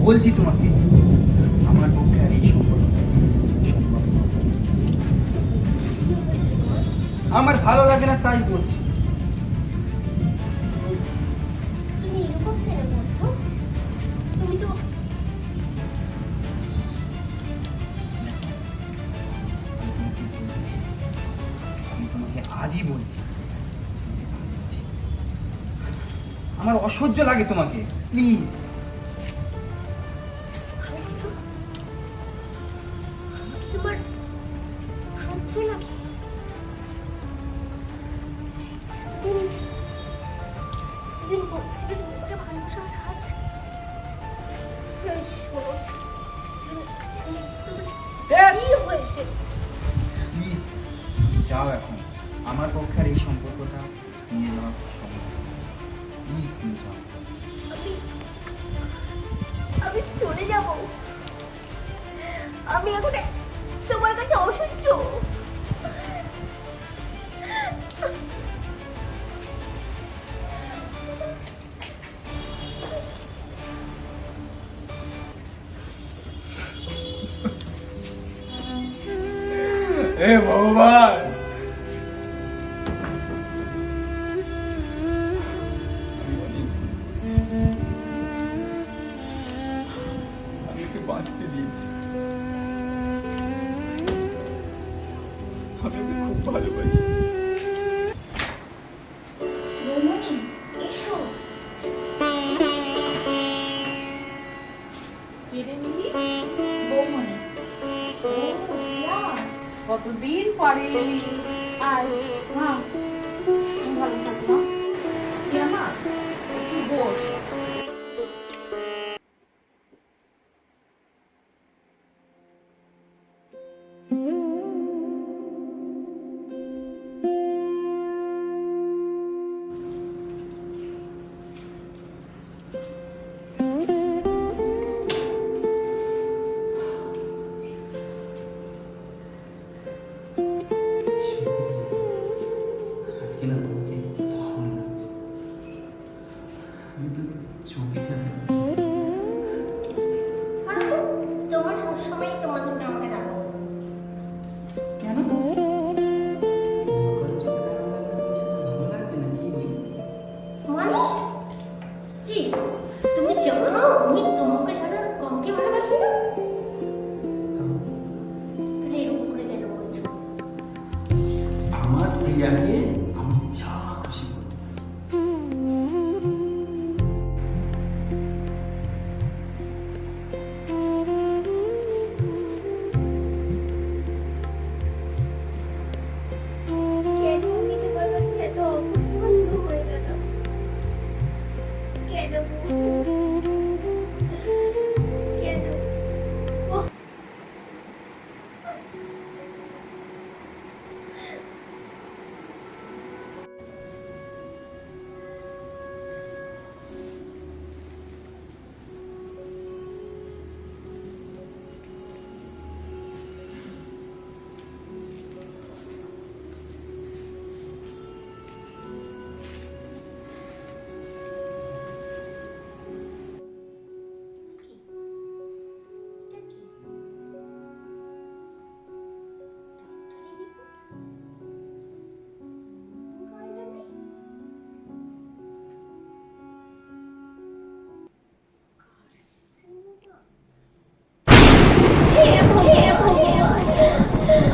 বলছি তোমাকে, আমার পক্ষে আর এই সম্পর্ক সম্ভব নয়। আমার ভালো লাগে না তাই বলছি। তুমি এরকম কেন করছো? তুমি তো আমি তোমাকে আজই বলছি, আমার অসহ্য লাগে তোমাকে, প্লিজ। সহ্য? আমাকে তোমার সহ্য লাগে? এতদিন এতদিন বলছিলে তুমি আমাকে ভালোবাসো, আর আজ শোনো, কি হয়েছে? প্লিজ যাও এখন, আমার পক্ষে আর এই সম্পর্কটা নিয়ে যাওয়া সম্ভব। প্লিজ তুমি যাও। আমি আমি চলে যাব? আমি এখন তোমার কাছে অসহ্য। হে ভগবান, আমি ওকে বাঁচতে দিয়েছি, আমি ওকে খুব ভালোবাসি। বৌমণি, এসো। কেড়ে নিলি? বৌমণি, ও প্রিয়া, কতদিন পরে এলি। আয় মা, তুমি ভালো থাকো মা। ইয়া মা, একটু বস। আজকে না তোমাকে দারুণ লাগছে, আমি তো চোখে ফেলতে পারছি না। কারণ তো তোমার সবসময় তোমার চোখে আমাকে দাঁড়াবো। কেন? কারো চোখে দারুণ লাগলে কি সেটা ভালো লাগবে না কি বলি? মানে কি? তুমি জানো না আমি তোমাকে ছাড়া আর কাউকে ভালোবাসি না? তাহলে এরকম করে কেন বলছো? আমার প্রিয়াকে আমি যা খুশি করতে পারি। কেন আমি তোমার কাছে এত অপছন্দ হয়ে গেলাম? কেন? কেন?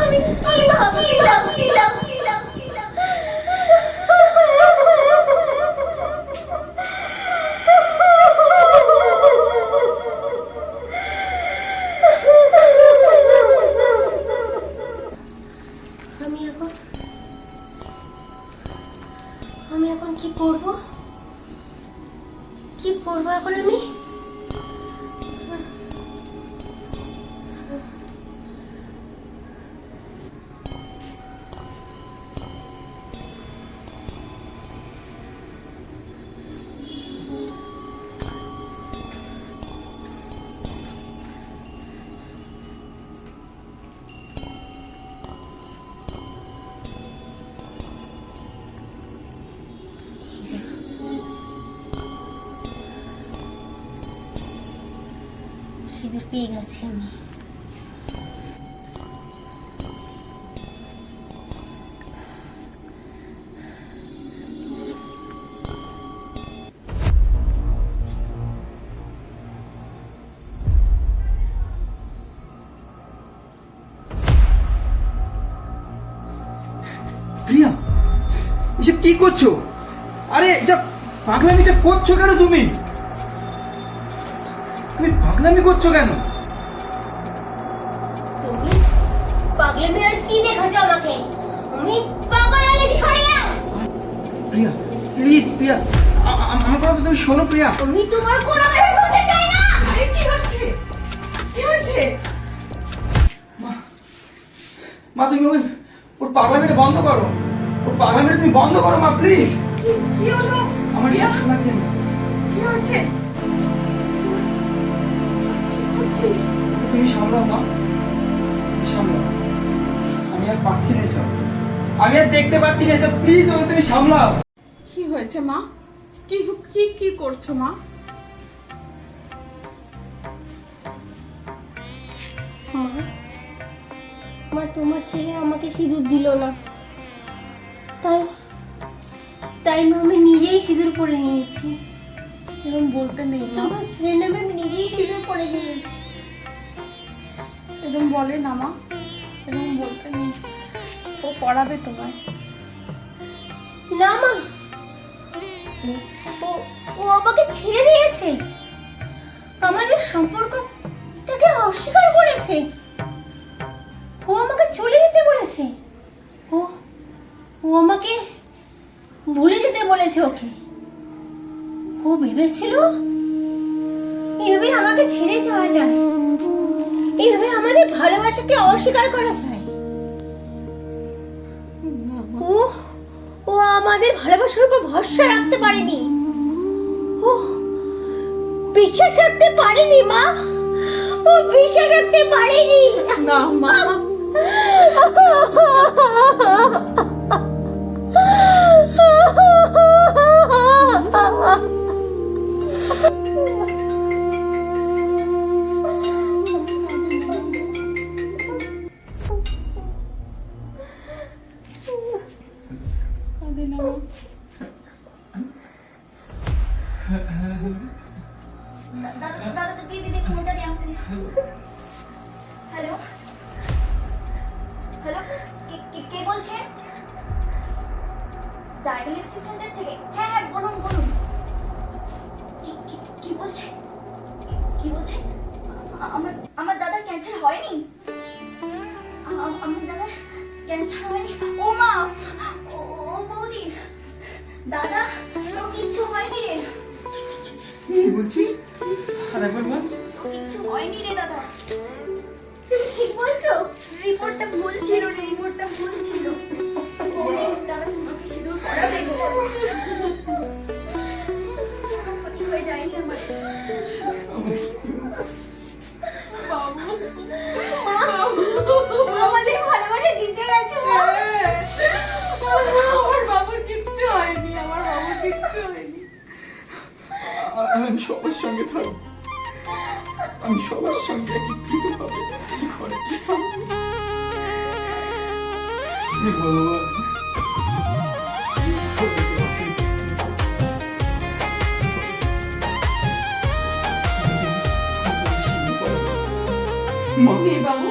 আমি কি ভাবছিলাম? আমি এখন কি করব? কি করব এখন আমি? সিঁদুর পেয়ে গেছি আমি। প্রিয়া, এসব কি করছো? আরে এসব পাগলামিটা করছো কেন তুমি? তুমি পাগলামি করছো কেন? তুমি পাগলামি আর কি দেখাচ্ছ আমাকে? আমি পাগল হলে কি সরে যাও? প্রিয়া প্লিজ, প্রিয়া আমার কথা তো তুমি শোনো প্রিয়া। আমি তোমার কোনো হেল্প করতে চাই না। আরে কি হচ্ছে? কি হচ্ছে? মা তুমি ওর পাগলামিটা বন্ধ করো। ওর পাগলামিটা তুমি বন্ধ করো মা, প্লিজ। কি কি হলো? আমার প্রিয়া, শান্তি লাগছে না। কি হচ্ছে? কি করছিস? তুমি সামলাও মা, তুমি সামলাও। আমি আর পাচ্ছি না এসব, আমি আর দেখতে পাচ্ছি না এসব। প্লিজ ওকে তুমি সামলাও। কি হয়েছে মা? কি কি কি করছো মা? মা, তোমার ছেলে আমাকে সিঁদুর দিল না, তাই তাই মা আমি নিজেই সিঁদুর পরে নিয়েছি। এরকম বলতে নেই মা, তোমার ছেলের নামে আমি নিজেই সিঁদুর পরে নিয়েছি। এরকম বলে না মা, এরকম বলতে নেই। ও পড়াবে তোমায়। না মা, ও ও আমাকে ছেড়ে দিয়েছে, আমাদের সম্পর্কটাকে অস্বীকার করেছে, ও আমাকে চলে যেতে বলেছে, ও ও আমাকে ভুলে যেতে বলেছে। ওকে ও ভেবেছিল এইভাবে আমাকে ছেড়ে যাওয়া যায়, এইভাবে আমাদের ভালোবাসাকে অস্বীকার করা যায়। ও ও আমাদের ভালোবাসার উপর ভরসা রাখতে পারেনি, ও বিশ্বাস রাখতে পারেনি মা, ও বিশ্বাস রাখতে পারেনি। না মা, কাঁদে না মা। দাদা দিদি ফোনটা দিয়ে আমাকে হ্যালো হ্যালো, কে বলছেন? ডায়াগনস্টিক সেন্টার থেকে? হ্যাঁ হ্যাঁ, বলুন বলুন। কি বলছেন? কি বলছেন? আমার দাদার ক্যান্সার হয়নি? আমার দাদার ক্যান্সার হয়নি? ও মা, ও বৌদি, দাদা তো কিচ্ছু হয়নি রে। কি বলছিস? আর একবার বল। কিচ্ছু হয়নি রে দাদা। কি বলছো? রিপোর্টটা ভুল ছিল রে, রিপোর্টটা ভুল ছিল। বৌদি, দাদা তোমাকে সিঁদুর পরাবে গো। কোনো ক্ষতি হয়ে যায়নি আমার। আমাদের ভালোবাসা জিতে গেছে মা। আমার বাবুর কিচ্ছু হয়নি, আমার বাবুর কিচ্ছু হয়নি। আমি সবার সঙ্গে থাকবো, আমি সবার সঙ্গে একত্রিত ভাবে ভগবান। বাবু